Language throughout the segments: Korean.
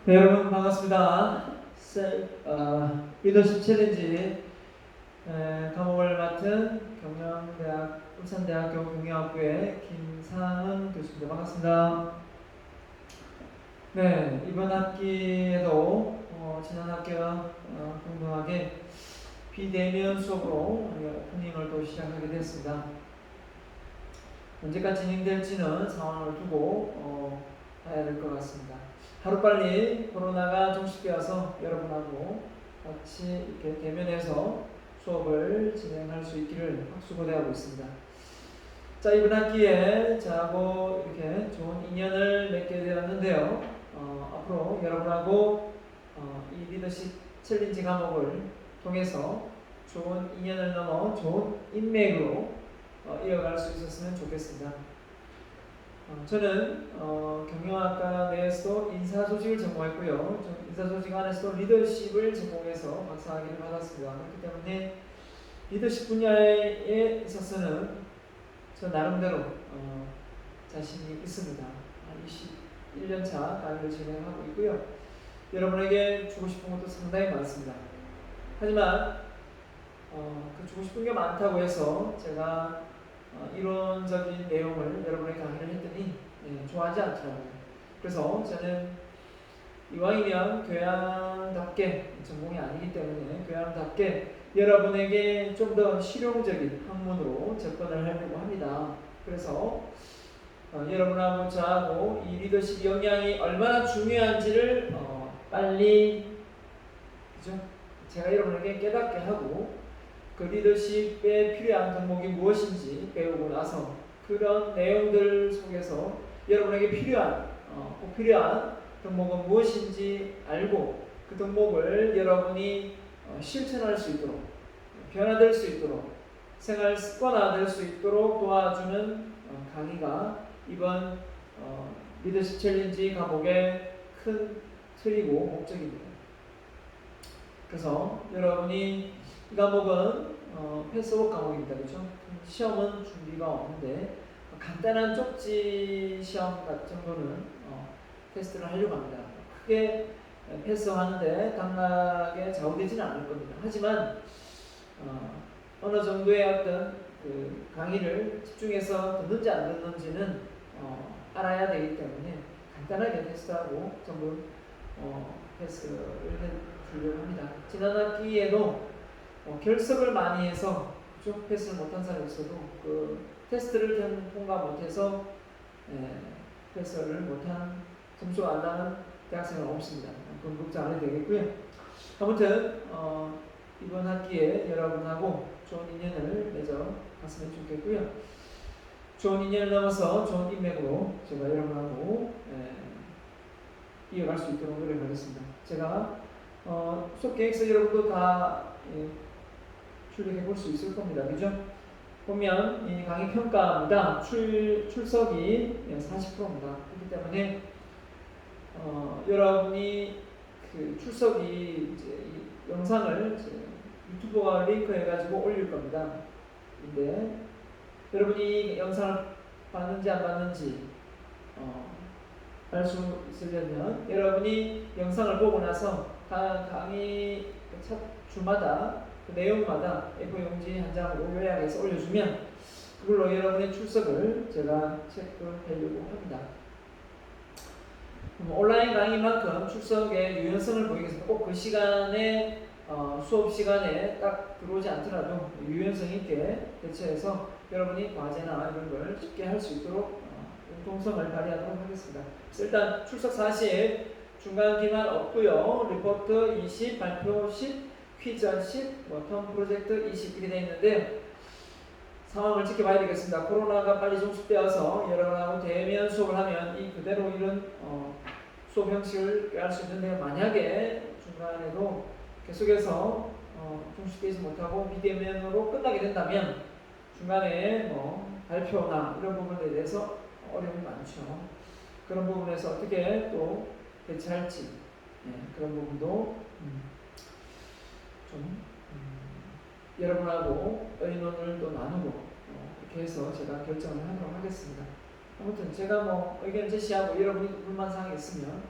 네, 여러분 반갑습니다. 리더십 챌린지 과목을 맡은 경영대학 울산대학교 경영학부의 김상은 교수입니다. 반갑습니다. 네, 이번 학기에도 지난 학기와 동등하게 비대면 수업으로 오프닝을 또 시작하게 됐습니다. 언제까지 진행될지는 상황을 두고 봐야 될 것 같습니다. 하루빨리 코로나가 종식되어서 여러분하고 같이 이렇게 대면해서 수업을 진행할 수 있기를 박수고대하고 있습니다. 자, 이번 학기에 저하고 이렇게 좋은 인연을 맺게 되었는데요. 앞으로 여러분하고 이 리더십 챌린지 과목을 통해서 좋은 인연을 넘어 좋은 인맥으로 이어갈 수 있었으면 좋겠습니다. 저는 경영학과 내에서도 인사조직을 전공했고요. 인사조직 안에서도 리더십을 전공해서 박사학위를 받았습니다. 그렇기 때문에 리더십 분야에 있어서는 저 나름대로 자신이 있습니다. 21년차 강의를 진행하고 있고요. 여러분에게 주고 싶은 것도 상당히 많습니다. 하지만 그 주고 싶은 게 많다고 해서 제가 이론적인 내용을 여러분에게 강의를 했더니 좋아하지 않더라고요. 그래서 저는 이왕이면 교양답게, 전공이 아니기 때문에 교양답게 여러분에게 좀 더 실용적인 학문으로 접근을 하려고 합니다. 그래서 여러분하고 저하고 이 리더십 역량이 얼마나 중요한지를 빨리, 그죠? 제가 여러분에게 깨닫게 하고 그 리더십에 필요한 덕목이 무엇인지 배우고 나서 그런 내용들 속에서 여러분에게 꼭 필요한 덕목은 무엇인지 알고 그 덕목을 여러분이 실천할 수 있도록, 변화될 수 있도록, 생활 습관화될 수 있도록 도와주는 강의가 이번 리더십 챌린지 과목의 큰 틀이고 목적입니다. 그래서 여러분이 이 과목은 패스워크 과목입니다. 그렇죠? 시험은 준비가 없는데 간단한 쪽지 시험 같은 정도는 테스트를 하려고 합니다. 크게 패스하는데 당락에 좌우되지는 않을 겁니다. 하지만 어느 정도의 어떤 그 강의를 집중해서 듣는지 안 듣는지는 알아야 되기 때문에 간단하게 테스트하고 전부 패스를 해주려고 합니다. 지난 학기에도 결석을 많이 해서 패스를 못한 사람이 있어도 그 테스트를 통과 못해서 패스를 못한 점수가 안 나는 대학생은 없습니다. 그건 걱정 안 해도 되겠고요. 아무튼 이번 학기에 여러분하고 좋은 인연을 맺어 갔으면 좋겠고요. 좋은 인연을 넘어서 좋은 인맥으로 제가 여러분하고 이어갈 수 있도록 노력하겠습니다. 제가 수업 계획서 여러분도 다 출력해 볼 수 있을 겁니다. 그죠? 보면 이 강의 평가입니다. 출석이 40%입니다. 그렇기 때문에 여러분이 그 출석이 이제 이 영상을 유튜브가 링크해 가지고 올릴 겁니다. 근데 여러분이 영상을 봤는지 안 봤는지 알 수 있으려면 여러분이 영상을 보고 나서 강의 첫 주마다 그 내용마다 A4 용지 한 장으로 요약해서 올려주면 그걸로 여러분의 출석을 제가 체크하려고 합니다. 온라인 강의만큼 출석의 유연성을 보이겠습니다. 꼭 그 시간에 수업 시간에 딱 들어오지 않더라도 유연성 있게 대처해서 여러분이 과제나 이런 걸 쉽게 할 수 있도록 융통성을 발휘하도록 하겠습니다. 일단 출석 40, 중간 기말 없고요. 리포트 20, 발표 10, 퀴즈 10, 텀 프로젝트 20 이렇게 되어 있는데 상황을 지켜봐야 되겠습니다. 코로나가 빨리 종식되어서 여러분하고 대면 수업을 하면 이 그대로 이런 수업 형식을 할 수 있는데 만약에 중간에도 계속해서 종식되지 못하고 비대면으로 끝나게 된다면 중간에 발표나 이런 부분에 대해서 어려움이 많죠. 그런 부분에서 어떻게 또 대처할지 그런 부분도 좀 여러분하고 의논을 또 나누고 이렇게 해서 제가 결정을 하도록 하겠습니다. 아무튼 제가 의견 제시하고 여러분이 불만사항이 있으면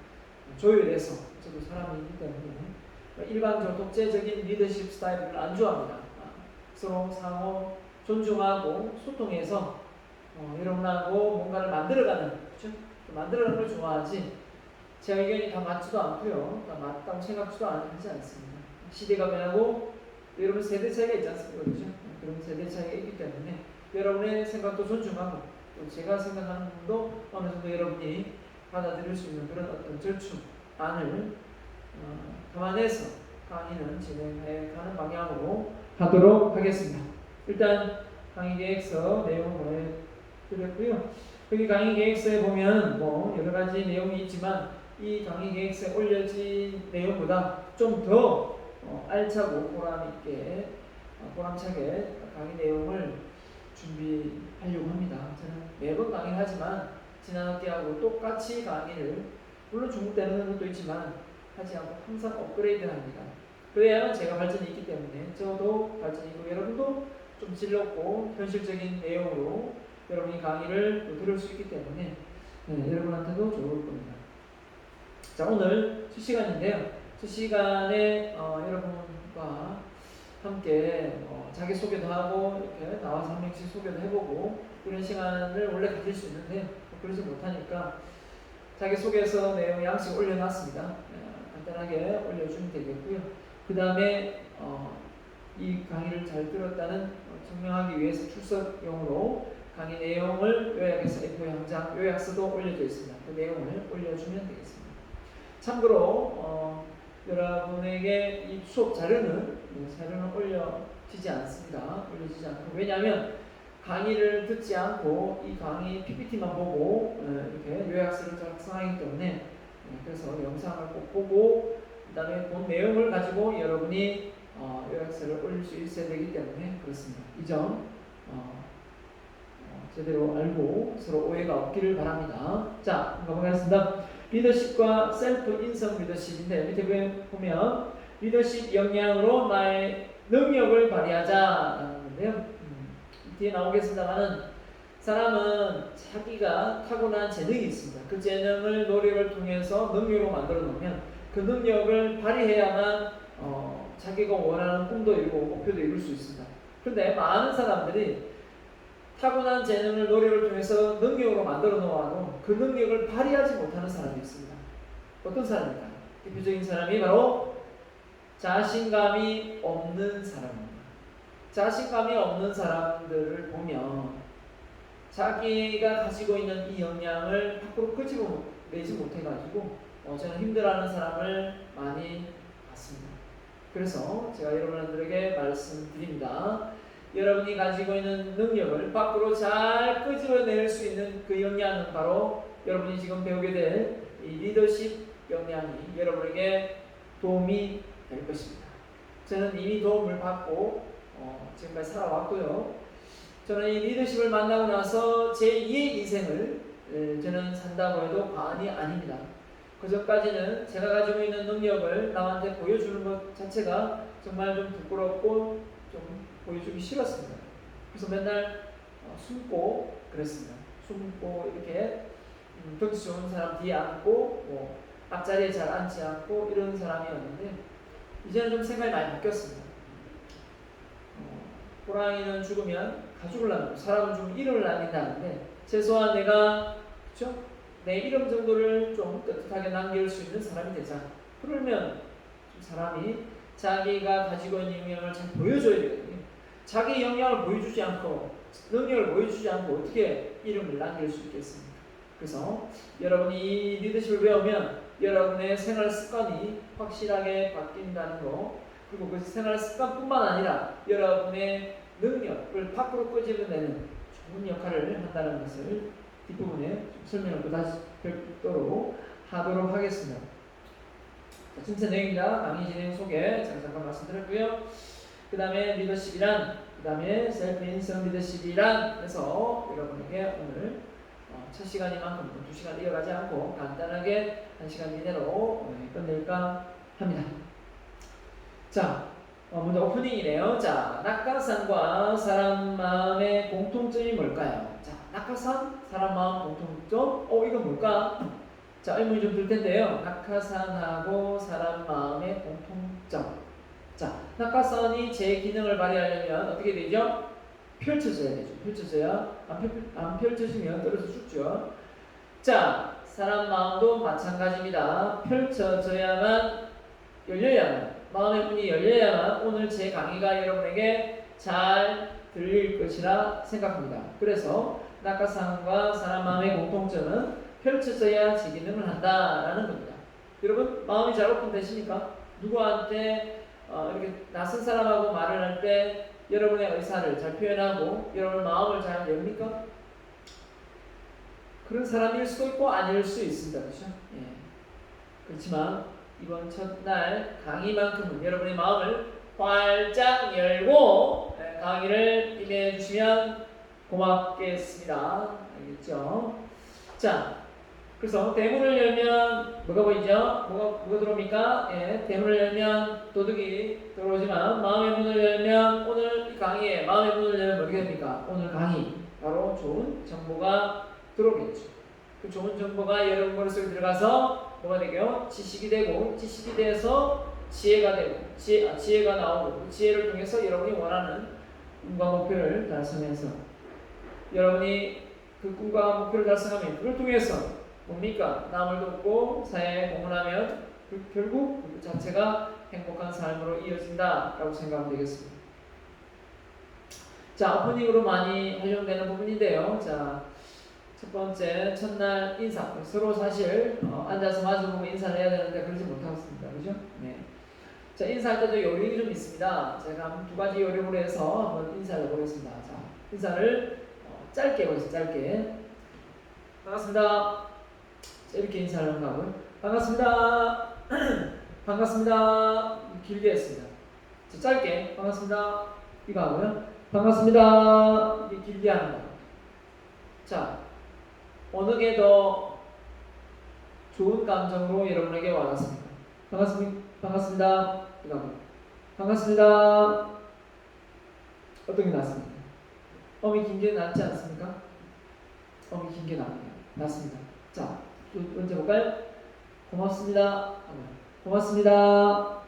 조율해서 저도 사람이기 때문에 일반적으로 독재적인 리더십 스타일을 안 좋아합니다. 서로 상호 존중하고 소통해서 여러분하고 뭔가를 만들어가는, 그렇죠? 만들어가는 걸 좋아하지 제 의견이 다 맞지도 않고요, 다 맞다고 생각지도 하지 않습니다. 시대가 변하고 여러분 세대 차이가 있지 않습니까? 그렇죠? 그런 세대 차이가 있기 때문에 여러분의 생각도 존중하고 또 제가 생각하는 부분도 어느 정도 여러분이 받아들일 수 있는 그런 어떤 절충안을 감안해서 강의는 진행해 가는 방향으로 하도록 하겠습니다. 일단 강의 계획서 내용을 보내드렸고요. 여기 강의 계획서에 보면 뭐 여러 가지 내용이 있지만 이 강의 계획서에 올려진 내용보다 좀 더 알차고 보람있게 보람차게 강의 내용을 준비하려고 합니다. 저는 매번 강의를 하지만 지난 학기하고 똑같이 강의를 물론 중복되는 것도 있지만 하지 않고 항상 업그레이드합니다. 그래야만 제가 발전이 있기 때문에 저도 발전이 있고 여러분도 좀 즐겁고 현실적인 내용으로 여러분이 강의를 들을 수 있기 때문에 여러분한테도 좋을 겁니다. 자, 오늘 첫 시간인데요. 첫 시간에 여러분과 함께 자기소개도 하고 이렇게 나와서 한 명씩 소개도 해보고 이런 시간을 원래 가질 수 있는데 그러지 못하니까 자기소개서 내용 양식 올려놨습니다. 간단하게 올려주면 되겠고요. 그 다음에 이 강의를 잘 들었다는 증명하기 위해서 출석용으로 강의 내용을 요약해서 A4 항장 요약서도 올려져 있습니다. 그 내용을 올려주면 되겠습니다. 참고로 여러분에게 이 수업 자료는 올려지지 않습니다. 올려지지 않고, 왜냐하면 강의를 듣지 않고 이 강의 PPT만 보고 이렇게 요약서를 작성하기 때문에 그래서 영상을 꼭 보고 그 다음에 본 내용을 가지고 여러분이 요약서를 올릴 수 있어야 되기 때문에 그렇습니다. 이 점 제대로 알고 서로 오해가 없기를 바랍니다. 자, 넘어가겠습니다. 리더십과 셀프 인성 리더십인데 밑에 보면 리더십 역량으로 나의 능력을 발휘하자라는 건데요. 뒤에 나오겠습니다만은 사람은 자기가 타고난 재능이 있습니다. 그 재능을 노력을 통해서 능력으로 만들어 놓으면 그 능력을 발휘해야만 자기가 원하는 꿈도 이루고 목표도 이룰 수 있습니다. 그런데 많은 사람들이 타고난 재능을 노력을 통해서 능력으로 만들어 놓아도 그 능력을 발휘하지 못하는 사람이 있습니다. 어떤 사람일까요? 대표적인 사람이 바로 자신감이 없는 사람입니다. 자신감이 없는 사람들을 보면 자기가 가지고 있는 이 역량을 밖으로 끄집어내지 못해가지고 저는 힘들어하는 사람을 많이 봤습니다. 그래서 제가 여러분들에게 말씀드립니다. 여러분이 가지고 있는 능력을 밖으로 잘 끄집어낼 수 있는 그 역량은 바로 여러분이 지금 배우게 될 이 리더십 역량이 여러분에게 도움이 될 것입니다. 저는 이미 도움을 받고 지금까지 살아왔고요. 저는 이 리더십을 만나고 나서 제2의 인생을 저는 산다고 해도 과언이 아닙니다. 그전까지는 제가 가지고 있는 능력을 남한테 보여주는 것 자체가 정말 좀 부끄럽고 좀 보여주기 싫었습니다. 그래서 맨날 숨고 그랬습니다. 숨고 이렇게 덩치 좋은 사람 뒤에 앉고 앞자리에 잘 앉지 않고 이런 사람이었는데 이제는 좀 생각이 많이 바뀌었습니다. 호랑이는 죽으면 가죽을 남기고 사람은 죽으면 이름을 남긴다는데 최소한 내가 그렇죠? 내 이름 정도를 좀 떳떳하게 남길 수 있는 사람이 되자. 그러면 사람이 자기가 가지고 있는 역량을 잘 보여줘야 되거든요. 자기 역량을 보여주지 않고 능력을 보여주지 않고 어떻게 이름을 남길 수 있겠습니까? 그래서 여러분이 이 리더십을 배우면 여러분의 생활 습관이 확실하게 바뀐다는 거, 그리고 그 생활 습관뿐만 아니라 여러분의 능력을 밖으로 끄집어내는 좋은 역할을 한다는 것을 뒷부분에 설명을 또 다시 별도로 하도록 하겠습니다. 자, 전체 내용입니다. 강의 진행 소개 잠깐 말씀드렸고요. 그 다음에 리더십이란, 그 다음에 셀프 인성 리더십이란 해서 여러분에게 오늘 첫 시간이만큼 2시간 이어가지 않고 간단하게 1시간 이내로 끝낼까 합니다. 자, 먼저 오프닝이네요. 자, 낙하산과 사람 마음의 공통점이 뭘까요? 자, 낙하산, 사람 마음 공통점. 이건 뭘까? 자, 의문이 좀 들 텐데요. 낙하산하고 사람 마음의 공통점. 자, 낙하산이 제 기능을 발휘하려면 어떻게 되죠? 펼쳐져야 되죠. 펼쳐져야 안 펼쳐지면 떨어져 죽죠. 자, 사람 마음도 마찬가지입니다. 펼쳐져야만 열려야만 마음의 문이 열려야만 오늘 제 강의가 여러분에게 잘 들릴 것이라 생각합니다. 그래서 낙하산과 사람 마음의 공통점은 펼쳐져야 제 기능을 한다라는 겁니다. 여러분 마음이 잘 오픈되십니까? 누구한테 이렇게 낯선 사람하고 말을 할 때 여러분의 의사를 잘 표현하고 여러분 마음을 잘 엽니까? 그런 사람일 수도 있고 아닐 수 있습니다. 그렇죠? 예. 그렇지만 이번 첫날 강의만큼은 여러분의 마음을 활짝 열고 강의를 임해 주시면 고맙겠습니다. 알겠죠? 자, 그래서 대문을 열면 뭐가 보이죠? 뭐가 들어옵니까? 예, 대문을 열면 도둑이 들어오지만 마음의 문을 열면 오늘 이 강의에 마음의 문을 열면 어떻게 됩니까? 오늘 강의 바로 좋은 정보가 들어오겠죠. 그 좋은 정보가 여러분 머릿속에 들어가서 뭐가 되게요? 지식이 되고 지식이 돼서 지혜가 되고 지혜가 나오고 그 지혜를 통해서 여러분이 원하는 꿈과 목표를 달성해서 여러분이 그 꿈과 목표를 달성하면 그걸 통해서 뭡니까? 남을 돕고 사회에 공헌하면 결국 그 자체가 행복한 삶으로 이어진다라고 생각하면 되겠습니다. 자, 오프닝으로 많이 활용되는 부분인데요. 자, 첫 번째 첫날 인사. 서로 사실 앉아서 마주보고 인사를 해야 되는데 그러지 못하겠습니다. 그죠? 네. 자, 인사할 때도 요령이 좀 있습니다. 제가 두 가지 요령으로 해서 한번 인사를 해보겠습니다. 자, 인사를 짧게 해보겠습니다. 짧게. 반갑습니다. 자, 이렇게 인사를 하고요. 반갑습니다. 반갑습니다. 길게 했습니다. 자, 짧게 반갑습니다. 이거 하고요. 반갑습니다. 이게 길게 하는 거. 자, 어느 게 더 좋은 감정으로 여러분에게 와닿습니까? 반갑습니다. 이거 하고. 반갑습니다. 어떤 게 낫습니까? 어미 긴 게 낫지 않습니까? 어미 긴 게 낫습니다. 자, 먼저 볼까요? 고맙습니다. 고맙습니다.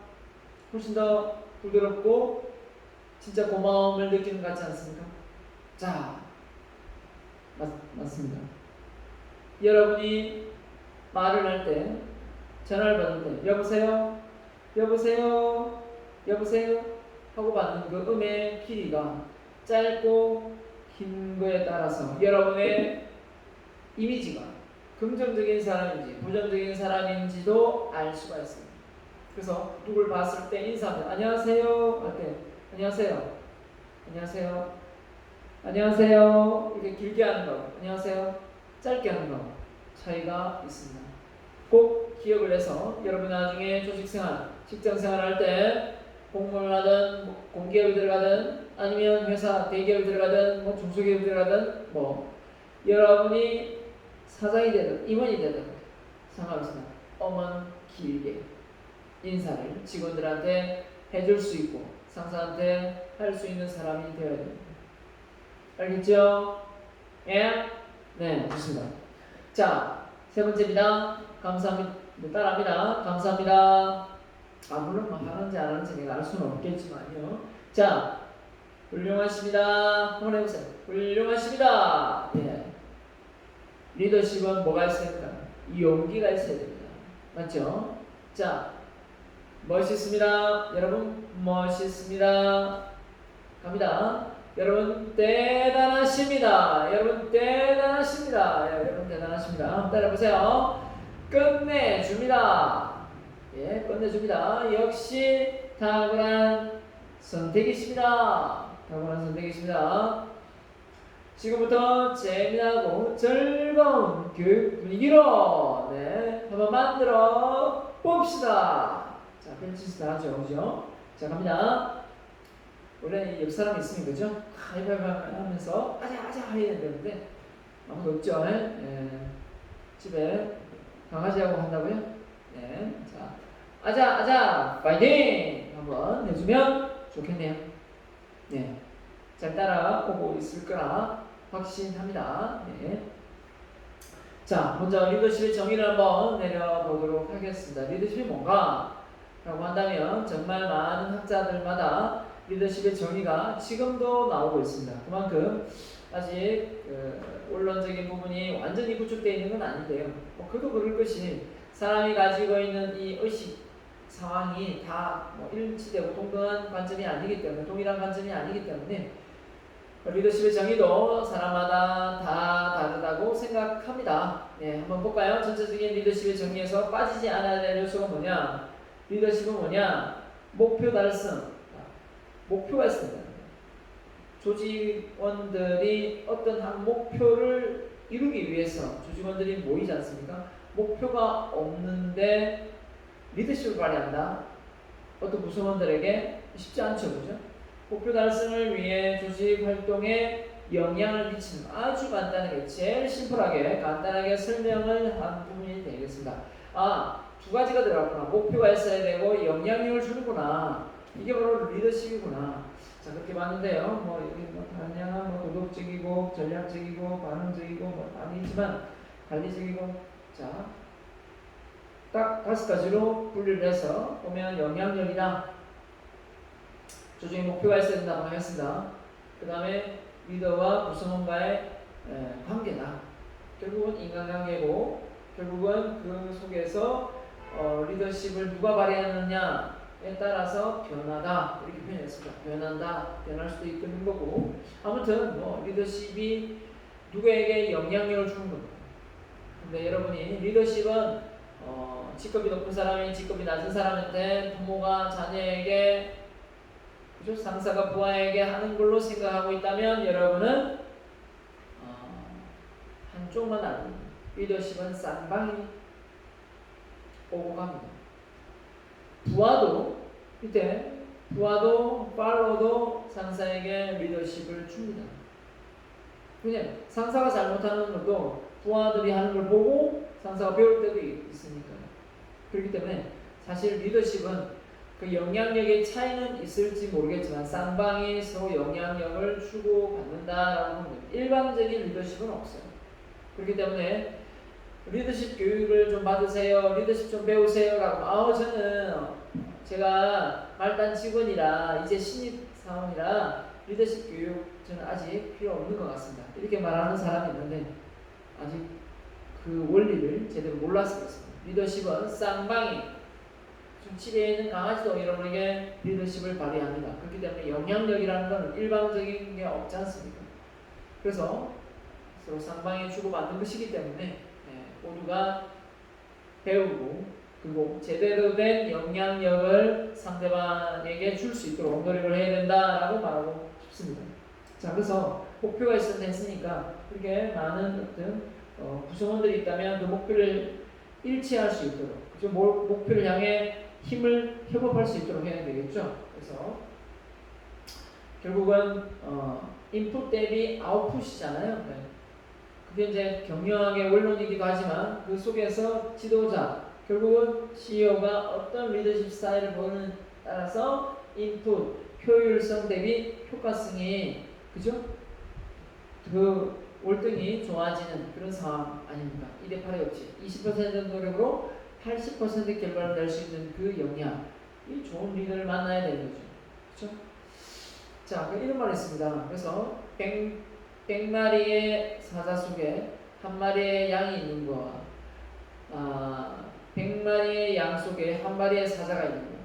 훨씬 더 부드럽고 진짜 고마움을 느끼는 것 같지 않습니까? 자, 맞습니다. 여러분이 말을 할 때, 전화를 받을 때 여보세요? 여보세요? 여보세요? 하고 받는 그 음의 길이가 짧고 긴 거에 따라서 여러분의 이미지가 긍정적인 사람인지 부정적인 사람인지도 알 수가 있습니다. 그래서 누굴 봤을 때 인사하면 안녕하세요 할 때 안녕하세요, 안녕하세요, 안녕하세요 이렇게 길게 하는 거, 안녕하세요 짧게 하는 거 차이가 있습니다. 꼭 기억을 해서 여러분 나중에 조직생활, 직장생활 할 때 공무원을 하든 공기업에 들어가든 아니면 회사 대기업에 들어가든 중소기업에 들어가든 여러분이 사장이 되든 임원이 되든 상관없습니다. 어먼 길게 인사를 직원들한테 해줄 수 있고 상사한테 할 수 있는 사람이 되어야 됩니다. 알겠죠? 예? 네, 좋습니다. 자, 세 번째입니다. 감사합니다. 따라합니다. 감사합니다. 물론 하는지 안 하는지 내가 알 수는 없겠지만요. 자, 훌륭하십니다. 한번 해보세요. 훌륭하십니다. 예. 리더십은 뭐가 있어야 됩니까? 용기가 있어야 됩니다. 맞죠? 자, 멋있습니다. 여러분, 멋있습니다. 갑니다. 여러분, 대단하십니다. 여러분, 대단하십니다. 여러분, 대단하십니다. 한번 따라해보세요. 끝내줍니다. 예, 끝내줍니다. 역시 탁월한 선택이십니다. 탁월한 선택이십니다. 지금부터 재미나고 즐거운 교육 분위기로 한번 만들어 봅시다. 자, 펼치시다 하죠, 그죠? 자, 갑니다. 원래 옆 사람이 있으면 그죠? 가위바위보 하면서 아자 해야 되는데 아무도 없죠? 예. 집에 강아지하고 한다고요? 네. 자, 아자 파이팅 한번 해주면 좋겠네요. 네. 잘 따라오고 있을 거라 확신합니다. 네. 자, 먼저 리더십의 정의를 한번 내려보도록 하겠습니다. 리더십이 뭔가? 라고 한다면 정말 많은 학자들마다 리더십의 정의가 지금도 나오고 있습니다. 그만큼 아직 원론적인 부분이 완전히 구축되어 있는 건 아닌데요. 그도 그럴 것이 사람이 가지고 있는 이 의식 상황이 다 일치되고 동등한 관점이 아니기 때문에, 동일한 관점이 아니기 때문에 리더십의 정의도 사람마다 다 다르다고 생각합니다. 네, 한번 볼까요? 전체적인 리더십의 정의에서 빠지지 않아야 될 요소가 뭐냐? 리더십은 뭐냐? 목표 달성. 목표가 있습니다. 조직원들이 어떤 한 목표를 이루기 위해서 조직원들이 모이지 않습니까? 목표가 없는데 리더십을 발휘한다. 어떤 구성원들에게 쉽지 않죠, 그죠? 목표 달성을 위해 조직 활동에 영향을 미치는 아주 간단하게, 제일 심플하게 간단하게 설명을 한 부분이 되겠습니다. 두 가지가 들어갔구나. 목표가 있어야 되고 영향력을 주는구나. 이게 바로 리더십이구나. 자, 그렇게 봤는데요. 여기 다양한 도덕적이고 전략적이고 반응적이고 많이 있지만 관리적이고, 자, 딱 5가지로 분류를 해서 보면 영향력이다. 조직의 목표가 있어야 된다고 하겠습니다. 그 다음에 리더와 구성원과의 관계다. 결국은 인간관계고, 결국은 그 속에서 리더십을 누가 발휘하느냐에 따라서 변하다, 이렇게 표현했습니다. 변한다, 변할 수도 있는 거고, 아무튼 리더십이 누구에게 영향력을 주는 겁니다. 근데 여러분이 리더십은 직급이 높은 사람이 직급이 낮은 사람한테, 부모가 자녀에게, 그죠? 상사가 부하에게 하는 걸로 생각하고 있다면 여러분은 한쪽만 아닙니다. 리더십은 쌍방이 오고 갑니다. 부하도 팔로도 상사에게 리더십을 줍니다. 그냥 상사가 잘못하는 것도 부하들이 하는 걸 보고 상사가 배울 때도 있으니까요. 그렇기 때문에 사실 리더십은 그 영향력의 차이는 있을지 모르겠지만 쌍방이 서로 영향력을 주고받는다라고 합니다. 일반적인 리더십은 없어요. 그렇기 때문에 리더십 교육을 좀 받으세요, 리더십 좀 배우세요 라고, 제가 말단 직원이라 이제 신입 사원이라 리더십 교육 저는 아직 필요 없는 것 같습니다, 이렇게 말하는 사람이 있는데 아직 그 원리를 제대로 몰라서 그렇습니다. 리더십은 쌍방이, 집에 있는 강아지도 여러분에게 리더십을 발휘합니다. 그렇기 때문에 영향력이라는 건 일방적인 게 없지 않습니까? 그래서 서로 쌍방이 주고받는 것이기 때문에 모두가 배우고, 그리고 제대로 된 영향력을 상대방에게 줄 수 있도록 노력을 해야 된다라고 말하고 싶습니다. 자, 그래서 목표가 있으니까 그렇게 많은 어떤 구성원들이 있다면 그 목표를 일치할 수 있도록, 그죠? 목표를 향해 힘을 협업할 수 있도록 해야 되겠죠. 그래서 결국은 인풋 대비 아웃풋이잖아요. 네. 그게 이제 경영학의 원론이기도 하지만 그 속에서 지도자, 결국은 CEO가 어떤 리더십 스타일을 보는 따라서 인풋, 효율성 대비 효과성이, 그죠? 그 월등히 좋아지는 그런 상황 아닙니까? 2대8의 법칙. 20% 노력으로 80% 결과를 낼 수 있는 그 역량, 이 좋은 리더를 만나야 되는 거죠. 그렇죠? 자, 이런 말이 있습니다. 그래서 100마리의 사자 속에 한 마리의 양이 있는 거와 100마리의 양 속에 한 마리의 사자가 있는 거.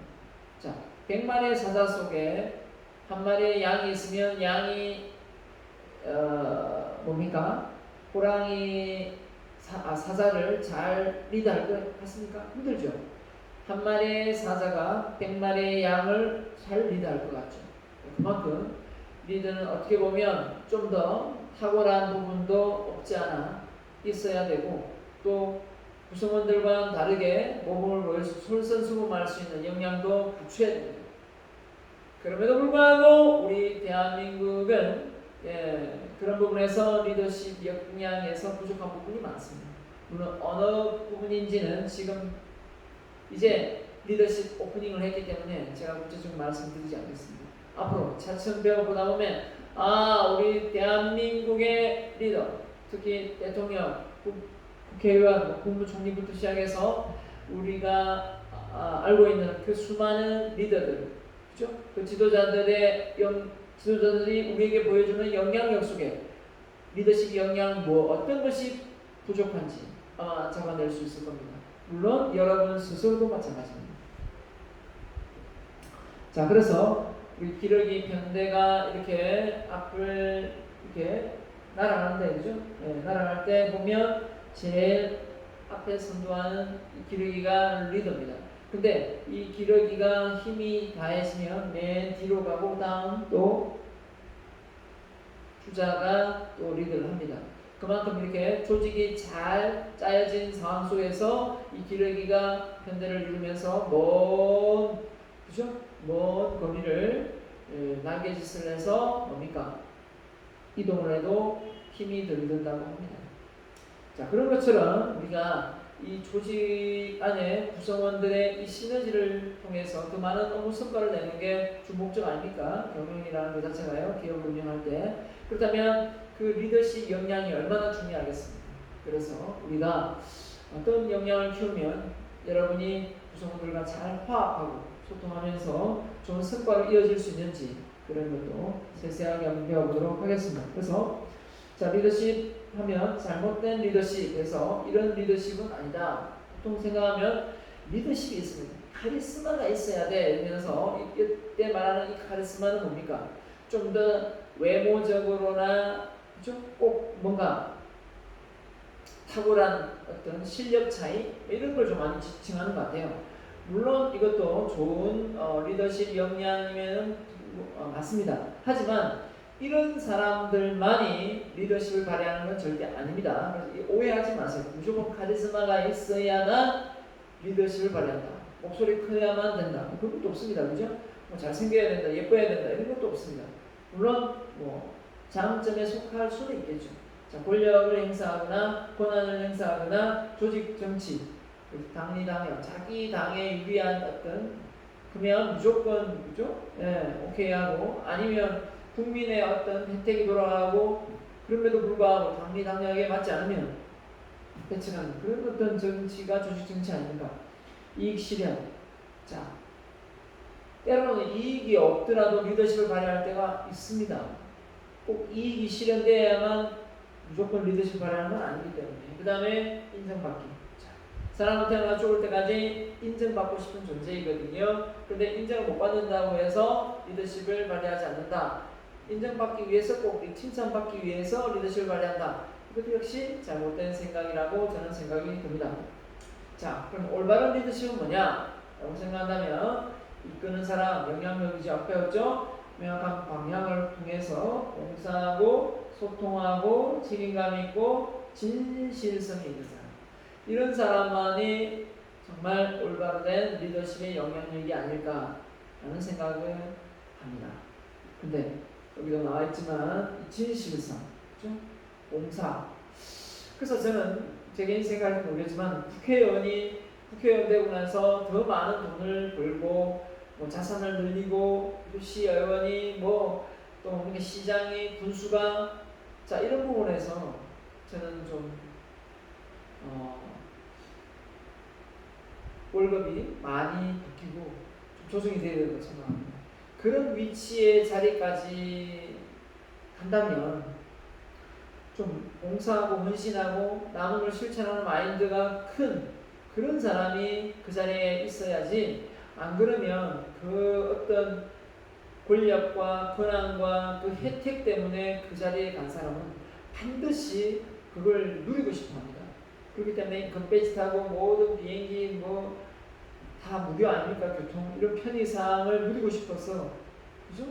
자, 100마리의 사자 속에 한 마리의 양이 있으면 양이 뭡니까? 호랑이 사자를 잘 리드할 것 같습니까? 힘들죠. 한 마리의 사자가 100마리의 양을 잘 리드할 것 같죠. 그만큼 리드는 어떻게 보면 좀 더 탁월한 부분도 없지 않아 있어야 되고, 또 구성원들과는 다르게 모범을 솔선수범할 수 있는 역량도 갖춰야 됩니다. 그럼에도 불구하고 우리 대한민국은 그런 부분에서 리더십 역량에서 부족한 부분이 많습니다. 물론 어느 부분인지는 지금 이제 리더십 오프닝을 했기 때문에 제가 구체적으로 말씀드리지 않겠습니다. 앞으로 차츰 배워보다 보면 우리 대한민국의 리더, 특히 대통령, 국회의원, 국무총리부터 시작해서 우리가 알고 있는 그 수많은 리더들, 그죠? 그 지도자들이 우리에게 보여주는 영향력 속에 리더십 역량 어떤 것이 부족한지 아마 잡아낼 수 있을 겁니다. 물론 여러분 스스로도 마찬가지입니다. 자, 그래서 우리 기러기 편대가 이렇게 앞을 이렇게 날아가는데, 그죠? 네, 날아갈 때 보면 제일 앞에 선도하는 이 기러기가 리더입니다. 근데 이 기러기가 힘이 다해지면 맨 뒤로 가고 다음 또 주자가 또 리드를 합니다. 그만큼 이렇게 조직이 잘 짜여진 상황 속에서 이 기러기가 편대를 이루면서 먼 거리를 날개짓을 해서 뭡니까? 이동을 해도 힘이 덜 든다고 합니다. 자, 그런 것처럼 우리가 이 조직 안에 구성원들의 이 시너지를 통해서 그 많은 업무 성과를 내는 게 주목적 아닙니까? 경영이라는 것 자체가요, 기업을 운영할 때. 그렇다면 그 리더십 역량이 얼마나 중요하겠습니까? 그래서 우리가 어떤 역량을 키우면 여러분이 구성원들과 잘 화합하고 소통하면서 좋은 성과로 이어질 수 있는지 그런 것도 세세하게 한번 배워보도록 하겠습니다. 그래서 자, 리더십 하면 잘못된 리더십에서 이런 리더십은 아니다. 보통 생각하면 리더십이 있습니다. 카리스마가 있어야 돼. 이러면서 이때 말하는 이 카리스마는 뭡니까? 좀 더 외모적으로나 그죠? 꼭 뭔가 탁월한 어떤 실력 차이 이런 걸 좀 많이 지칭하는 것 같아요. 물론 이것도 좋은 리더십 역량이면 맞습니다. 하지만 이런 사람들만이 리더십을 발휘하는 건 절대 아닙니다. 그래서 오해하지 마세요. 무조건 카리스마가 있어야만 리더십을 발휘한다. 목소리 커야만 된다. 그런 것도 없습니다. 그죠? 뭐 잘생겨야 된다, 예뻐야 된다 이런 것도 없습니다. 물론 뭐 장점에 속할 수는 있겠죠. 자, 권력을 행사하거나 권한을 행사하거나 조직 정치, 당리당략, 자기 당에 유리한 어떤 그러면 무조건 그죠? 예, 오케이 하고 아니면 국민의 어떤 혜택이 돌아가고 그럼에도 불구하고 당리당략에 맞지 않으면 대처하는 그런 어떤 정치가 조직 정치 아닙니까? 이익 실현. 자, 때로는 이익이 없더라도 리더십을 발휘할 때가 있습니다. 꼭 이익이 실현돼야만 무조건 리더십을 발휘하는 건 아니기 때문에. 그 다음에 인정받기. 자, 사람은 태어나 죽을 때까지 인정받고 싶은 존재이거든요. 그런데 인정을 못 받는다고 해서 리더십을 발휘하지 않는다. 인정받기 위해서 꼭 칭찬받기 위해서 리더십을 발휘한다. 이것도 역시 잘못된 생각이라고 저는 생각이 듭니다. 자, 그럼 올바른 리더십은 뭐냐? 라고 생각한다면 이끄는 사람, 영향력이지 앞 배웠죠? 명확한 방향을 통해서 봉사하고 소통하고 책임감 있고 진실성이 있는 사람, 이런 사람만이 정말 올바른 리더십의 영향력이 아닐까라는 생각을 합니다. 근데 여기도 나와 있지만 진실성, 그렇죠? 봉사. 그래서 저는 제 개인 생각은 모르겠지만 국회의원 되고 나서 더 많은 돈을 벌고 뭐 자산을 늘리고 시의원이 또 시장이 군수가 자 이런 부분에서 저는 좀 월급이 많이 바뀌고 좀 조정이 되어야 된다고 생각합니다. 그런 위치의 자리까지 간다면 좀 봉사하고 헌신하고 남은 걸 실천하는 마인드가 큰 그런 사람이 그 자리에 있어야지, 안 그러면 그 어떤 권력과 권한과 그 혜택 때문에 그 자리에 간 사람은 반드시 그걸 누리고 싶어 합니다. 그렇기 때문에 금배지 타고 모든 비행기 다 무료 아닙니까? 교통 이런 편의사항을 누리고 싶어서, 그죠?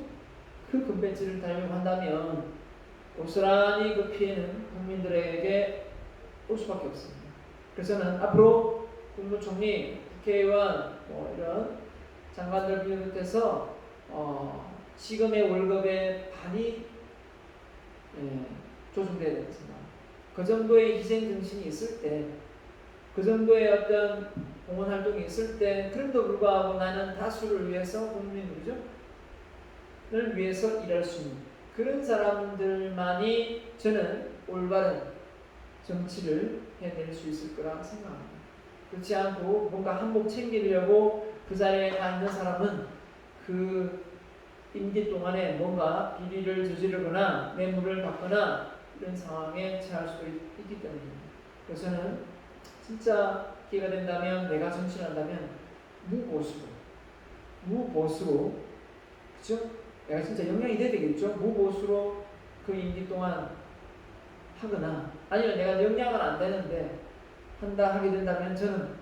그 금배지를 달려고 한다면 고스란히 그 피해는 국민들에게 올 수밖에 없습니다. 그래서 저는 앞으로 국무총리, 국회의원 이런 장관들 비롯해서 지금의 월급의 반이 조정돼야 된다. 그 정도의 희생 정신이 있을 때, 그 정도의 어떤 공헌 활동이 있을 때, 그럼에도 불구하고 나는 다수를 위해서 국민들을 위해서 일할 수 있는 그런 사람들만이 저는 올바른 정치를 해낼 수 있을 거라 생각합니다. 그렇지 않고 뭔가 한몫 챙기려고 그 자리에 가 있는 사람은 그 임기 동안에 뭔가 비리를 저지르거나 뇌물을 받거나 이런 상황에 처할 수도 있기 때문입니다. 그래서 저는 진짜 기회가 된다면, 내가 정치를 한다면 무보수로, 그죠? 내가 진짜 영향이 돼야 되겠죠? 무보수로 그 임기 동안 하거나, 아니면 내가 영향은 안 되는데 하게 된다면 저는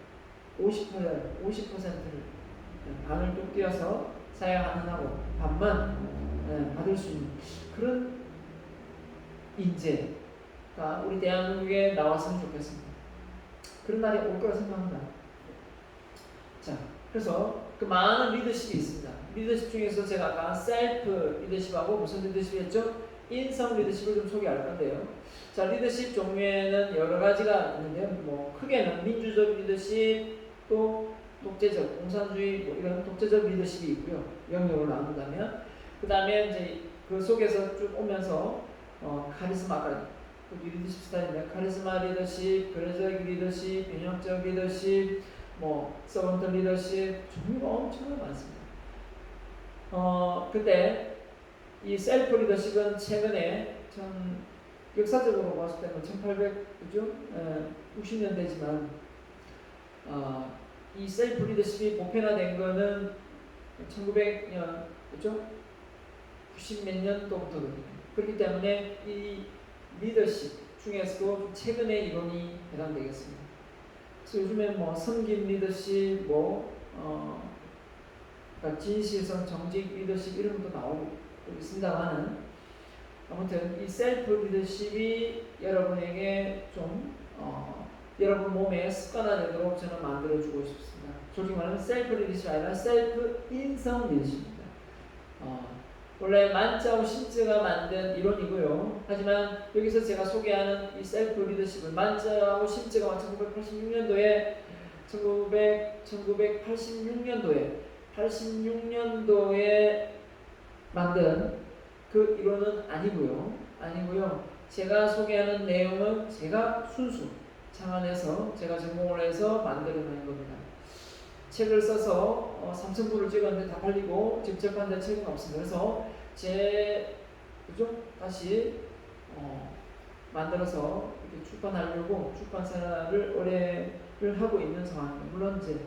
50%를 반을 뚝 띄어서 사회와 환원하고 반만 받을 수 있는 그런 인재가 우리 대한민국에 나왔으면 좋겠습니다. 그런 날이 올 거라 생각합니다. 자, 그래서 그 많은 리더십이 있습니다. 리더십 중에서 제가 아까 셀프 리더십하고 무슨 리더십이었죠? 인성 리더십을 좀 소개할 건데요. 자, 리더십 종류에는 여러 가지가 있는데요. 뭐 크게는 민주적 리더십, 또 독재적, 공산주의 뭐 이런 독재적 리더십이 있고요. 영역으로 나눈다면, 그 다음에 이제 그 속에서 쭉 오면서 카리스마, 그 리더십 스타일인데 카리스마 리더십, 그래적 리더십, 변형적 리더십, 뭐 서번트 리더십 종류가 엄청나게 많습니다. 근데 이 셀프 리더십은 최근에 역사적으로 봤을 때는 1860년대지만 이 셀프 리더십이 보편화된 거는 1900년, 그죠? 90 몇 년도부터거든요. 그렇기 때문에 이 리더십 중에서도 최근의 이론이 해당되겠습니다. 그래서 요즘에 뭐 섬김 리더십, 그러니까 진실성, 정직 리더십 이런 것도 나오고 있습니다만은, 아무튼 이 셀프 리더십이 여러분에게 좀 여러분 몸에 습관화되도록 저는 만들어주고 싶습니다. 솔직히 말하면 셀프 리더십이 아니라 셀프 인성 리더십입니다. 원래 만자오 신즈가 만든 이론이고요. 하지만 여기서 제가 소개하는 이 셀프 리더십을 만자오 신즈가 1986년도에 만든 그 이론은 아니고요. 제가 소개하는 내용은 제가 순수 창안해서 제가 전공을 해서 만들어낸 겁니다. 책을 써서 3,000부를 찍었는데 다 팔리고 직접한 데 책은 없습니다. 그래서 다시 만들어서 이렇게 출판하려고 출판사를 의뢰를 하고 있는 상황입니다. 물론 이제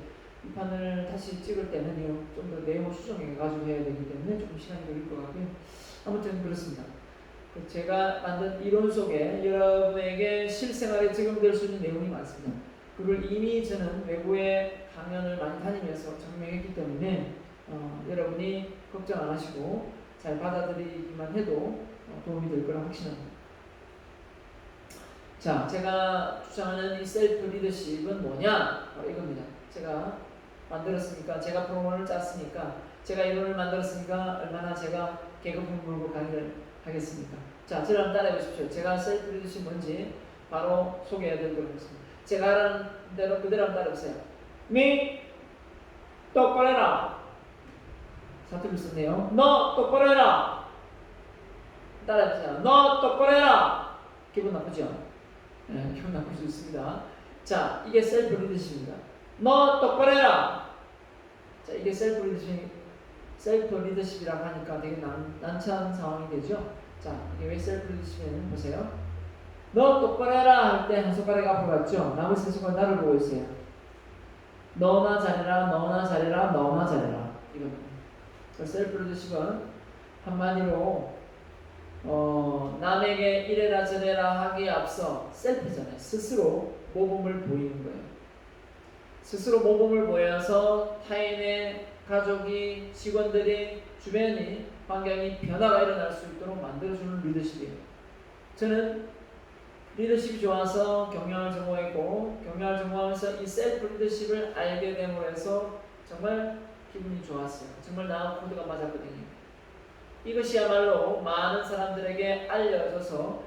이 판을 다시 찍을 때는요, 좀 더 내용을 수정해가지고 해야 되기 때문에 조금 시간이 걸릴 것 같고요. 아무튼 그렇습니다. 제가 만든 이론 속에 여러분에게 실생활에 적용될 수 있는 내용이 많습니다. 그걸 이미 저는 외부에 강연을 많이 다니면서 증명했기 때문에 여러분이 걱정 안 하시고 잘 받아들이기만 해도 도움이 될 거라 확신합니다. 자, 제가 주장하는 이 셀프 리더십은 뭐냐? 바로 이겁니다. 제가 만들었으니까, 제가 프로그램을 짰으니까, 제가 이론을 만들었으니까 얼마나 제가 계급품 물고 강의를 하겠습니까? 자, 저를 한번 따라해 보십시오. 제가 셀프 리더십 뭔지 바로 소개해 드리도록 하겠습니다. 제가 하는 대로 그대로 한번 따라해 보세요. 똑바로 해라. 사투리를 썼네요. 너 똑바로 해라. 따라해 보세요. 너 똑바로 해라. 기분 나쁘죠? 네, 기분 나쁠 수 있습니다. 자, 이게 셀프 리더십입니다. 너 똑바로 해라. 자, 이게 셀프 리더십이라고 하니까 되게 난처한 상황이 되죠. 자, 이게 왜 셀프 리더십이냐면 보세요. 너 똑바로 해라 할 때 한 손가락이 앞으로 갔죠. 나머지 세 손가락 나를 보고 있어요. 너나 잘해라, 너나 잘해라, 너나 잘해라. 이겁니다. 셀프 리더십은 한마디로 남에게 이래라 저래라 하기에 앞서 셀프잖아요. 스스로 모범을 보이는 거예요. 스스로 모범을 보여서 타인의 가족이, 직원들이, 주변이, 환경이 변화가 일어날 수 있도록 만들어주는 리더십이에요. 저는 리더십이 좋아서 경영을 전공했고, 경영을 전공하면서 이 셀프 리더십을 알게 됨으로 해서 정말 기분이 좋았어요. 정말 나하고 코드가 맞았거든요. 이것이야말로 많은 사람들에게 알려져서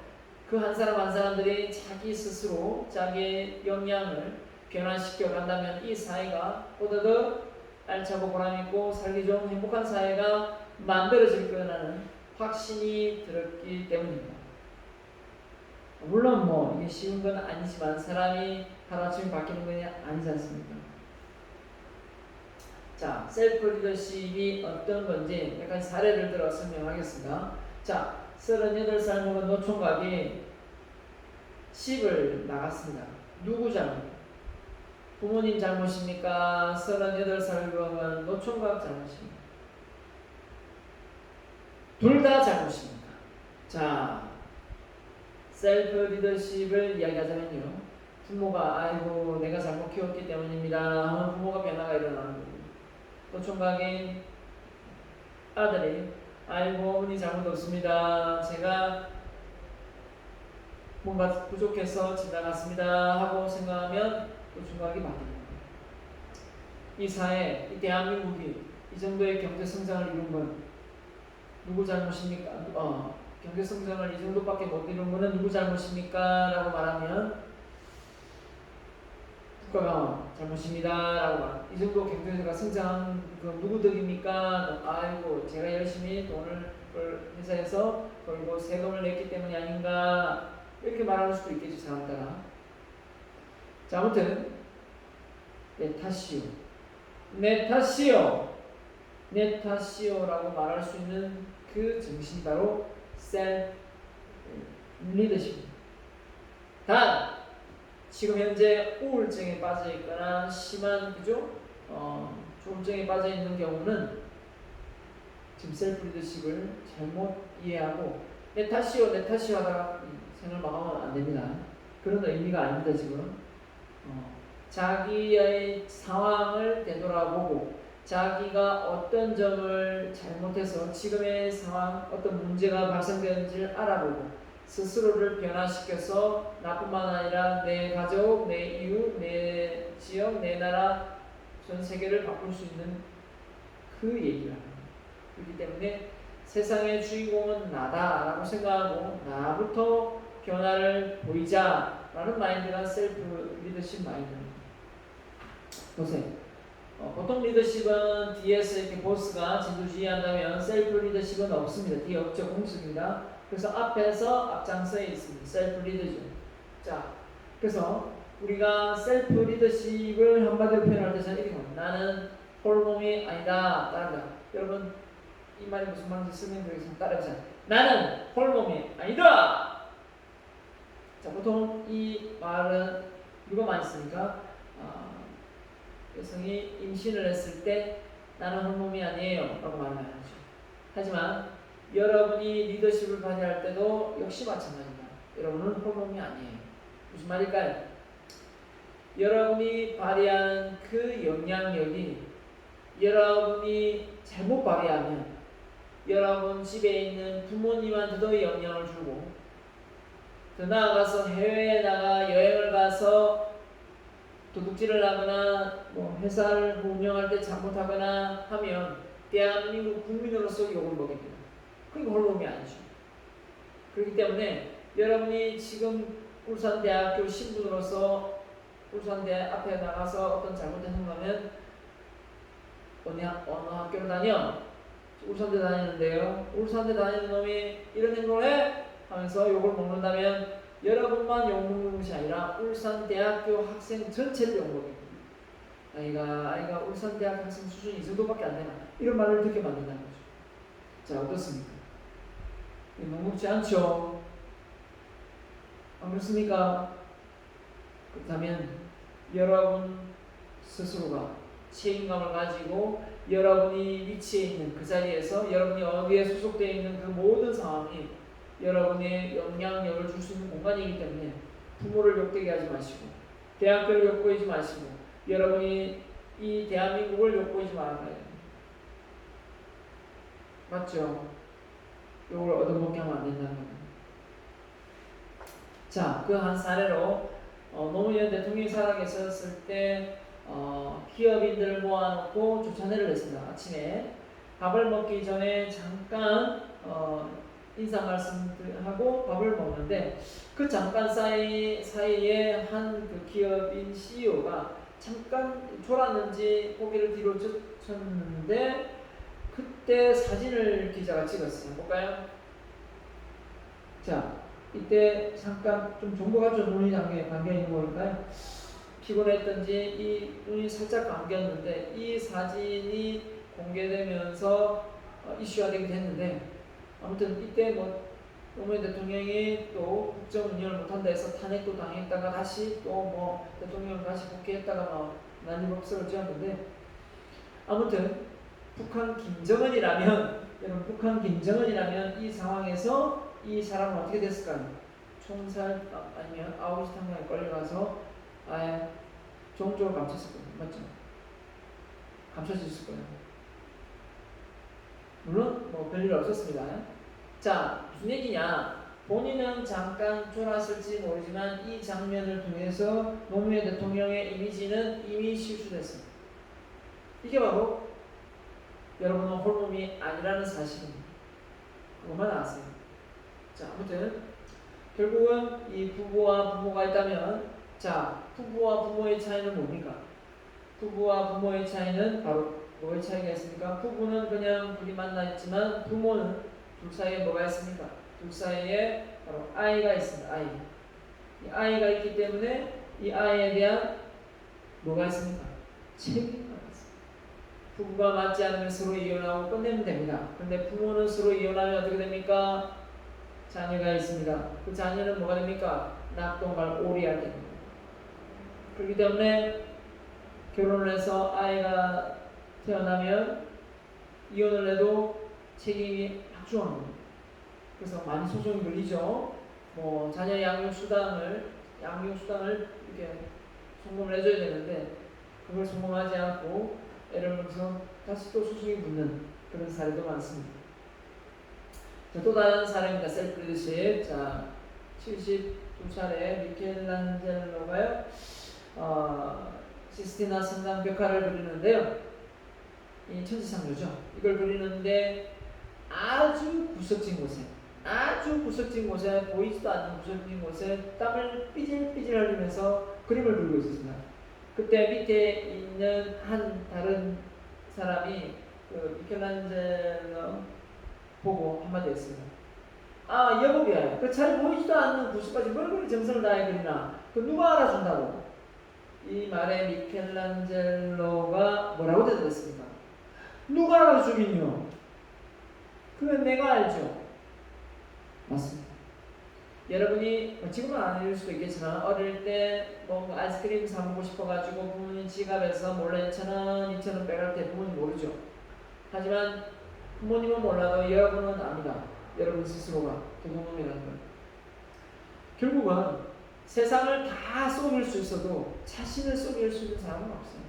그 한 사람 한 사람들이 자기 스스로 자기의 역량을 변화시켜 간다면 이 사회가 보다 더 알차고 보람있고 살기 좋은 행복한 사회가 만들어질 거라는 확신이 들었기 때문입니다. 물론 뭐 이게 쉬운 건 아니지만 사람이 하루아침에 바뀌는 건 아니지 않습니까? 자, 셀프 리더십이 어떤 건지 몇 가지 사례를 들어 설명하겠습니다. 자, 38살 먹은 노총각이 시집을 나갔습니다. 누구 잘못? 부모님 잘못입니까? 38살 먹은 노총각 잘못입니까? 둘 다 잘못입니다. 자, 셀프 리더십을 이야기하자면요. 부모가 아이고 내가 잘못 키웠기 때문입니다 하면 부모가 변화가 일어나는 거고, 노총각인 아들이 아이고 어머니 잘못 없습니다. 제가 뭔가 부족해서 지나갔습니다 하고 생각하면 노총각이 바뀌는 거예요. 이 사회, 이 대한민국이 이 정도의 경제 성장을 이룬 건 누구 잘못입니까? 경제 성장을 이 정도밖에 못 이룬 거는 누구 잘못입니까? 라고 말하면 국가가 잘못입니다 라고 말합니다. 이 정도 경제가 성장한 그 누구 덕입니까? 아이고 제가 열심히 돈을 회사에서 벌고 세금을 냈기 때문이 아닌가, 이렇게 말할 수도 있겠죠, 사람 따라. 자, 아무튼 내 탓이요, 내 탓이요, 내 탓이요라고 말할 수 있는 그 정신이 바로 셀프 리더십입니다. 단 지금 현재 우울증에 빠져 있거나 심한 조울증에 빠져 있는 경우는 지금 셀프 리더십을 잘못 이해하고 내 탓이요, 내 탓이요 하다가 생을 마감하면 안 됩니다. 그런 의미가 아닙니다. 지금 자기의 상황을 되돌아보고 자기가 어떤 점을 잘못해서 지금의 상황, 어떤 문제가 발생되는지를 알아보고 스스로를 변화시켜서 나뿐만 아니라 내 가족, 내 이웃, 내 지역, 내 나라, 전 세계를 바꿀 수 있는 그 얘기를 합니다. 그렇기 때문에 세상의 주인공은 나다라고 생각하고 나부터 변화를 보이자라는 마인드가 셀프 리더십 마인드입니다. 보세요. 보통 리더십은 뒤에서 이렇게 보스가 진두지휘한다면 셀프 리더십은 없습니다. 뒤에 없죠. 공식입니다. 그래서 앞에서 앞장서에 있습니다. 셀프 리더십. 자, 그래서 우리가 셀프 리더십을 한마디로 표현할 때 저는 이렇게 합니다. 나는 홀몸이 아니다. 따라합니다. 여러분 이 말이 무슨 말인지 설명드리겠습니다. 따라해보세요. 나는 홀몸이 아니다. 자, 보통 이 말은 누가 많이 씁니까? 여성이 임신을 했을 때 나는 홀몸이 아니에요 라고 말을 하죠. 하지만 여러분이 리더십을 발휘할 때도 역시 마찬가지입니다. 여러분은 홀몸이 아니에요. 무슨 말일까요? 여러분이 발휘하는 그 영향력이 여러분이 잘못 발휘하면 여러분 집에 있는 부모님한테도 영향을 주고, 더 나아가서 해외에 나가 여행을 가서 도둑질을 하거나 회사를 운영할 때 잘못하거나 하면 대한민국 국민으로서 욕을 먹게 됩니다. 그러니까 홀몸이 아니죠. 그렇기 때문에 여러분이 지금 울산대학교 신분으로서 울산대 앞에 나가서 어떤 잘못된 행동하면 어느 학교를 다녀? 울산대 다니는데요. 울산대 다니는 놈이 이런 행동을 해? 하면서 욕을 먹는다면 여러분만 욕먹는 것이 아니라 울산대학교 학생 전체를 욕먹입니다. 아이가 울산대학 학생 수준이 이 정도밖에 안 되나, 이런 말을 듣게 만든다는 거죠. 자, 어떻습니까? 녹록지 않죠? 안 그렇습니까? 그렇다면 여러분 스스로가 책임감을 가지고 여러분이 위치해 있는 그 자리에서 여러분이 어디에 소속되어 있는 그 모든 상황이 여러분의 영향력을 줄 수 있는 공간이기 때문에 부모를 욕되게 하지 마시고 대학교를 욕보이지 마시고 여러분이 이 대한민국을 욕보이지 말아야 돼요. 맞죠? 욕을 얻어먹게 하면 안 된다는 겁니다. 자, 그 한 사례로 노무현 대통령이 살아계셨을 때 기업인들을 모아놓고 조찬회를 했습니다. 아침에 밥을 먹기 전에 잠깐 인사 말씀하고 밥을 먹는데 그 잠깐 사이에 한 그 기업인 CEO가 잠깐 졸았는지 고개를 뒤로 젖혔는데 그때 사진을 기자가 찍었어요. 볼까요? 자, 이때 잠깐 좀 정보가 좀 눈이 감겨 있는 거니까요. 피곤했던지 이 눈이 살짝 감겼는데 이 사진이 공개되면서 이슈가 되기도 했는데 아무튼 이때 뭐 노무현 대통령이 또 국정 운영을 못한다 해서 탄핵도 당했다가 다시 또 뭐 대통령 다시 복귀했다가 막 난리법석을 지었는데 아무튼 북한 김정은이라면 여러분 북한 김정은이라면 이 상황에서 이 사람은 어떻게 됐을까요? 총살 아니면 아우슈탄강에 걸려가서 아예 종족을 감췄을 거예요. 맞죠? 감춰졌을 거예요. 물론 뭐 별일 없었습니다. 자, 무슨 얘기냐? 본인은 잠깐 졸았을지 모르지만 이 장면을 통해서 노무현 대통령의 이미지는 이미 실추됐습니다. 이게 바로 여러분은 홀몸이 아니라는 사실입니다. 그것만 아세요. 자, 아무튼 결국은 이 부부와 부모가 있다면 자, 부부와 부모의 차이는 뭡니까? 부부와 부모의 차이는 바로 뭐의 차이가 있습니까? 부부는 그냥 둘이 만나 있지만 부모는 둘 사이에 뭐가 있습니까? 둘 사이에 바로 아이가 있습니다. 아이. 이 아이가 있기 때문에 이 아이에 대한 뭐가 있습니까? 책임이 있습니다. 부부가 맞지 않으면 서로 이혼하고 끝내면 됩니다. 그런데 부모는 서로 이혼하면 어떻게 됩니까? 자녀가 있습니다. 그 자녀는 뭐가 됩니까? 낙동갈 오리알 됩니다. 그렇기 때문에 결혼을 해서 아이가 태어나면 이혼을 해도 책임이 확정합니다. 그래서 많이 소송이 걸리죠. 뭐 자녀 양육 수당을 이렇게 송금을 해줘야 되는데 그걸 송금하지 않고 애를 먹어서 다시 또 소송이 붙는 그런 사례도 많습니다. 자, 또 다른 사례입니다. 셀프 리더십. 자, 72차례 미켈란젤로가요. 시스티나 성당 벽화를 그리는데요. 이 천지창조죠. 이걸 그리는데 아주 구석진 곳에 보이지도 않는 구석진 곳에 땀을 삐질삐질 흘리면서 그림을 그리고 있었습니다. 그때 밑에 있는 한 다른 사람이 그 미켈란젤로 보고 한마디 했습니다. 아, 여보야, 그 잘 보이지도 않는 구석까지 뭘 그렇게 정성을 다해 그리나? 그 누가 알아준다고? 이 말에 미켈란젤로가 뭐라고 대답했습니까? 누가 알아주긴요? 그건 내가 알죠. 맞습니다. 여러분이 지금은 아닐 수도 있겠지만 어릴 때 뭐 아이스크림 사 먹고 싶어가지고 부모님 지갑에서 몰래 1,000원, 2,000원 빼갈 때 부모님 모르죠. 하지만 부모님은 몰라도 여러분은 압니다. 여러분 스스로가 도둑놈이라는 걸. 결국은 세상을 다 속일 수 있어도 자신을 속일 수 있는 사람은 없어요.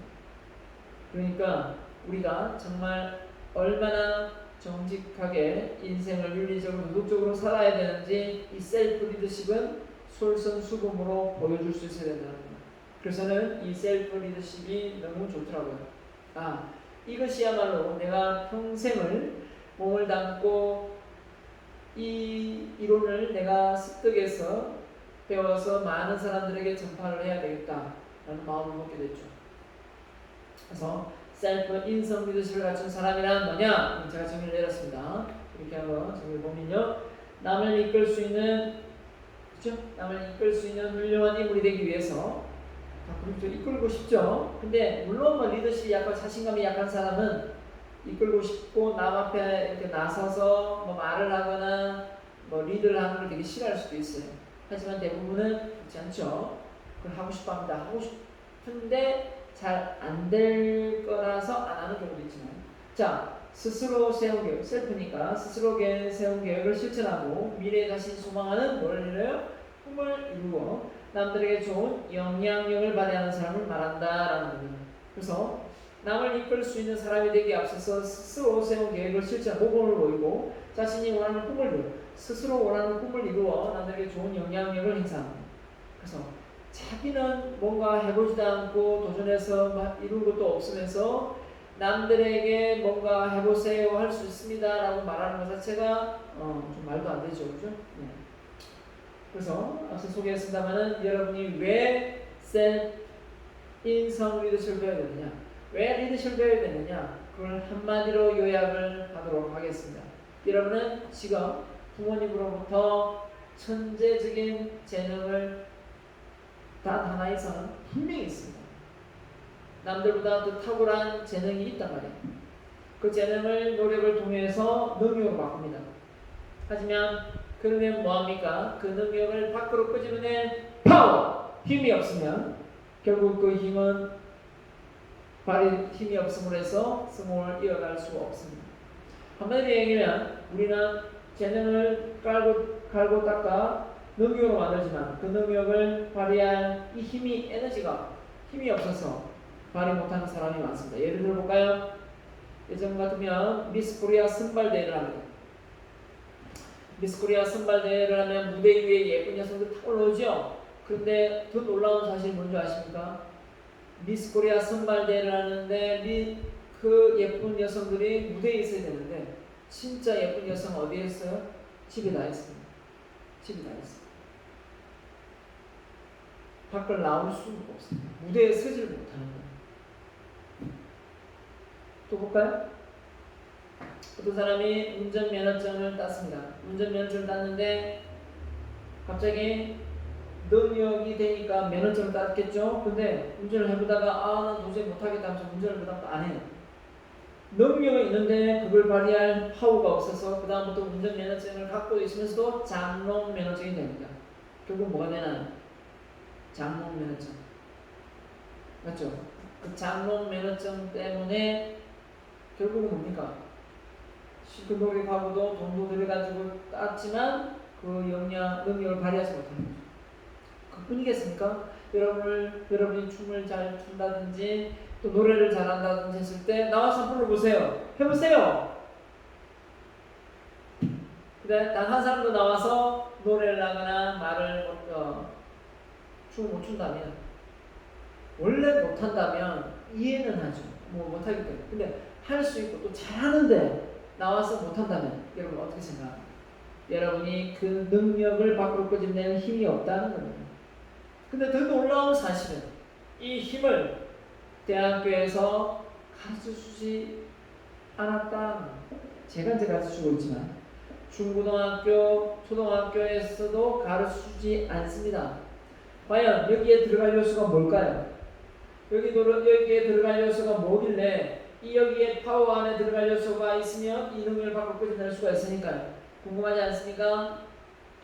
그러니까 우리가 정말 얼마나 정직하게 인생을 윤리적으로 도덕적으로 살아야 되는지 이 셀프 리더십은 솔선수범으로 보여줄 수 있어야 된다는 겁니다. 그래서는 이 셀프 리더십이 너무 좋더라고요. 아, 이것이야말로 내가 평생을 몸을 담고 이 이론을 내가 습득해서 배워서 많은 사람들에게 전파를 해야 되겠다라는 마음을 먹게 됐죠. 그래서 셀프 인성 리더십을 갖춘 사람이란 뭐냐? 제가 정의를 내렸습니다. 이렇게 한번 정의를 보면요, 남을 이끌 수 있는, 그렇죠? 남을 이끌 수 있는 훌륭한 인물이 되기 위해서 그렇죠, 이끌고 싶죠. 근데 물론 뭐 리더십이 약간 자신감이 약한 사람은 이끌고 싶고 남 앞에 이렇게 나서서 뭐 말을 하거나 뭐 리드를 하는 걸 되게 싫어할 수도 있어요. 하지만 대부분은 그렇지 않죠. 그걸 하고 싶어 합니다. 하고 싶은데 잘 안 될 거라서 안 하는 경우도 있지만, 자, 스스로 세운 계획, 셀프니까 스스로 세운 계획을 실천하고 미래에 자신 소망하는 뭘 이뤄요? 꿈을 이루고 남들에게 좋은 영향력을 발휘하는 사람을 말한다라는 겁니다. 그래서 남을 이끌 수 있는 사람이 되기 앞서서 스스로 세운 계획을 실천, 모범을 보이고 자신이 원하는 꿈을 이루어 스스로 원하는 꿈을 이루어 남들에게 좋은 영향력을 행사합니다. 그래서 자기는 뭔가 해보지도 않고 도전해서 이룬 것도 없으면서 남들에게 뭔가 해보세요 할 수 있습니다 라고 말하는 것 자체가 좀 말도 안 되죠. 그죠? 네. 그래서 앞서 소개했습니다만은 여러분이 왜 인성 리더십을 배워야 되느냐, 왜 리더십을 배워야 되느냐, 그걸 한마디로 요약을 하도록 하겠습니다. 여러분은 지금 부모님으로부터 천재적인 재능을 단 하나 이상은 분명히 있습니다. 남들보다 더 탁월한 재능이 있단 말이에요. 그 재능을 노력을 통해서 능력으로 바꿉니다. 하지만 그러면 뭐합니까? 그 능력을 밖으로 끄집어낼 파워, 힘이 없으면 결국 그 힘은 발휘 힘이 없음으로 해서 성공을 이어갈 수가 없습니다. 한마디로 얘기하면 우리는 재능을 갈고 닦아 능력으로 만들지만 그 능력을 발휘할 이 힘이 힘이 없어서 발휘 못하는 사람이 많습니다. 예를 들어 볼까요? 예전 같으면 미스 코리아 선발대회를 합니다. 미스 코리아 선발대회를 하면 무대 위에 예쁜 여성들 탁 올라오죠. 그런데 더 놀라운 사실이 뭔지 아십니까? 미스 코리아 선발대회를 하는데 그 예쁜 여성들이 무대에 있어야 되는데 진짜 예쁜 여성 어디에 있어요? 집에 다 있습니다. 집에 다 있어요. 밖을 나올 수가 없습니다. 무대에 서지를 못하는 거예요. 또 볼까요? 어떤 사람이 운전면허증을 땄습니다. 운전면허증을 땄는데 갑자기 능력이 되니까 면허증을 땄겠죠. 근데 운전을 해보다가 난 도저히 못하겠다 하면서 운전을 그다음부터 안 해요. 능력은 있는데 그걸 발휘할 파워가 없어서 그 다음부터 운전면허증을 갖고 있으면서도 장롱 면허증이 됩니다. 결국 뭐가 되나요? 장롱 면허증. 맞죠? 그 장롱 면허증 때문에 결국은 뭡니까? 그 노력하고도 돈도 들여가지고 땄지만 그 능력을 발휘하지 못하는 거죠. 그뿐이겠습니까? 여러분이 춤을 잘 춘다든지 또 노래를 잘한다든지 했을 때 나와서 한번 불러보세요. 해보세요. 근데 단 한 사람도 나와서 노래를 하거나 춤을 못 춘다면 원래 못한다면 이해는 하죠. 못하기 때문에. 근데 할 수 있고 또 잘하는데 나와서 못한다면 여러분 어떻게 생각합니까? 여러분이 그 능력을 밖으로 끄집내는 힘이 없다는 겁니다. 근데 더 놀라운 사실은 이 힘을 대학교에서 가르쳐주지 않았다. 제가 이제 가르쳐주고 있지만 중고등학교, 초등학교에서도 가르쳐주지 않습니다. 과연 여기에 들어갈 요소가 뭘까요? 여기에 들어갈 요소가 뭐길래 여기에 파워 안에 들어갈 요소가 있으면 이 능력을 밖으로 끄집낼 수가 있으니까요. 궁금하지 않습니까?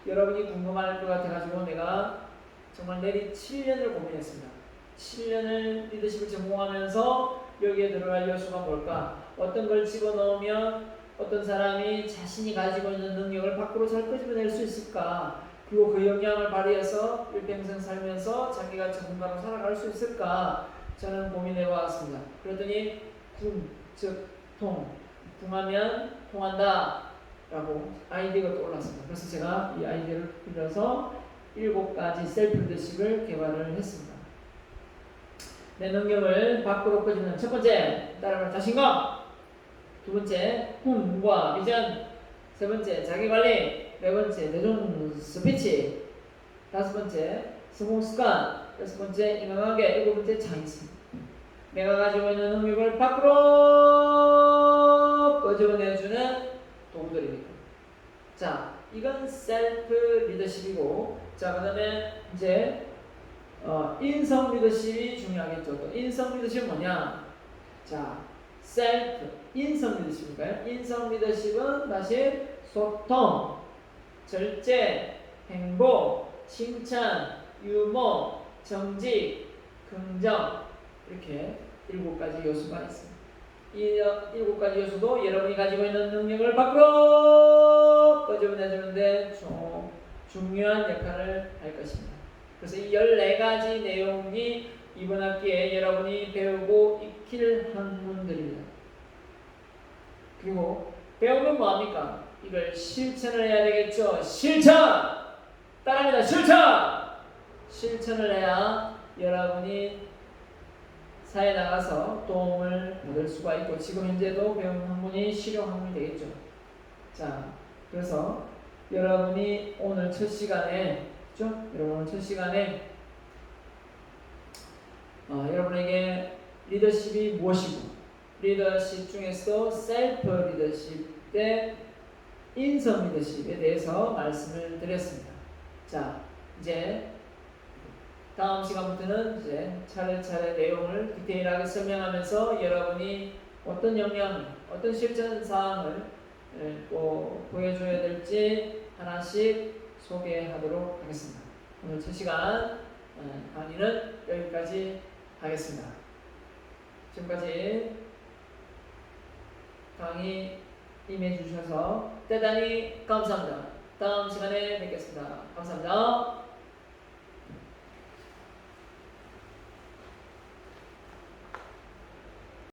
여러분이 궁금할 것 같아가지고 내가 정말 내리 7년을 고민했습니다. 7년을 리더십을 전공하면서 여기에 들어갈 요소가 뭘까? 어떤 걸 집어넣으면 어떤 사람이 자신이 가지고 있는 능력을 밖으로 잘 끄집어낼 수 있을까? 그리고 그 영향을 발휘해서 일평생 살면서 자기가 전문가로 살아갈 수 있을까? 저는 고민해봤습니다. 그랬더니 즉 통하면 통한다 라고 아이디어가 떠올랐습니다. 그래서 제가 이 아이디어를 빌려서 7가지 셀프 리더십을 개발을 했습니다. 내 능력을 밖으로 끄집는 첫 번째, 따라할 자신감. 두 번째, 꿈과 비전. 세 번째, 자기관리. 네 번째, 내존 스피치. 다섯 번째, 성공 습관. 여섯 번째, 인간관계. 일곱 번째, 창의성. 내가 가지고 있는 능력을 밖으로 끄집어내주는 도구들입니다. 자, 이건 셀프 리더십이고, 자, 그 다음에 이제 인성 리더십이 중요하겠죠. 또 인성 리더십은 뭐냐? 자, 셀프 인성 리더십인가요? 인성 리더십은 다시 소통, 절제, 행복, 칭찬, 유머, 정직, 긍정 이렇게 7가지 요소가 있습니다. 이 7가지 요소도 여러분이 가지고 있는 능력을 밖으로 끄집어내주는데 중요한 역할을 할 것입니다. 그래서 이 14가지 내용이 이번 학기에 여러분이 배우고 익힐 학문들입니다. 그리고 배우면 뭐합니까? 이걸 실천을 해야 되겠죠. 실천! 따라합니다. 실천! 실천을 해야 여러분이 사회에 나가서 도움을 받을 수가 있고 지금 현재도 배운 학문이 실용 학문이 되겠죠. 자, 그래서 여러분이 오늘 첫 시간에 여러분 오늘 첫 시간에 여러분에게 리더십이 무엇이고 리더십 중에서도 셀프 리더십 대 인성 리더십에 대해서 말씀을 드렸습니다. 자, 이제 다음 시간부터는 이제 차례차례 내용을 디테일하게 설명하면서 여러분이 어떤 역량, 어떤 실전 사항을 꼭 보여줘야 될지 하나씩 소개하도록 하겠습니다. 오늘 첫 시간 강의는 여기까지 하겠습니다. 지금까지 강의 임해 주셔서 대단히 감사합니다. 다음 시간에 뵙겠습니다. 감사합니다.